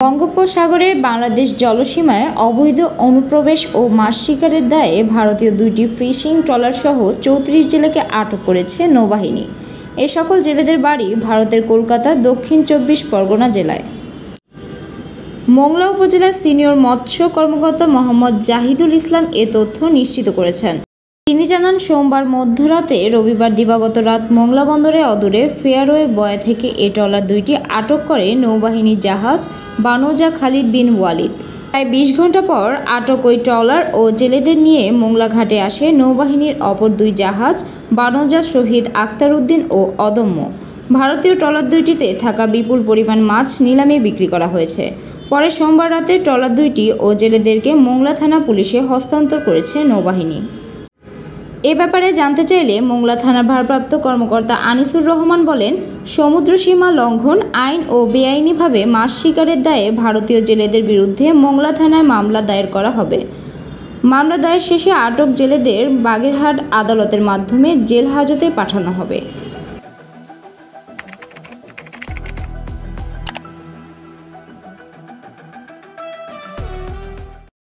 বঙ্গোপসাগরের বাংলাদেশ জলসীমায় অবৈধ অনুপ্রবেশ ও মাছ শিকারের দায়ে ভারতীয় দুইটি ফিশিং ট্রলারসহ ৩৪ জেলেকে আটক করেছে নৌবাহিনী। এ সকল জেলেদের বাড়ি ভারতের কলকাতা, দক্ষিণ ২৪ পরগনা জেলায়। মোংলা উপজেলার সিনিয়র মৎস্য কর্মকর্তা মোহাম্মদ জাহিদুল ইসলাম এ তথ্য নিশ্চিত করেছেন। তিনি জানান, সোমবার মধ্যরাতে রবিবার দিবাগত রাত মোংলা বন্দরে অদূরে ফেয়ারওয়ে বয়া থেকে এ ট্রলার দুইটি আটক করে নৌবাহিনীর জাহাজ বানৌজা খালিদ বিন ওয়ালিদ। প্রায় ২০ ঘণ্টা পর আটক ওই ট্রলার ও জেলেদের নিয়ে মোংলা ঘাটে আসে নৌবাহিনীর অপর দুই জাহাজ বানৌজা শহীদ আখতার উদ্দিন ও অদম্য। ভারতীয় ট্রলার দুইটিতে থাকা বিপুল পরিমাণ মাছ নিলামে বিক্রি করা হয়েছে। পরে সোমবার রাতে ট্রলার দুইটি ও জেলেদেরকে মোংলা থানা পুলিশে হস্তান্তর করেছে নৌবাহিনী। এ ব্যাপারে জানতে চাইলে মোংলা থানার ভারপ্রাপ্ত কর্মকর্তা আনিসুর রহমান বলেন, সমুদ্র সীমা লঙ্ঘন আইন ও বেআইনিভাবে মাছ শিকারের দায়ে ভারতীয় জেলেদের বিরুদ্ধে মোংলা থানায় মামলা দায়ের করা হবে। মামলা দায়ের শেষে আটক জেলেদের বাগেরহাট আদালতের মাধ্যমে জেল হাজতে পাঠানো হবে।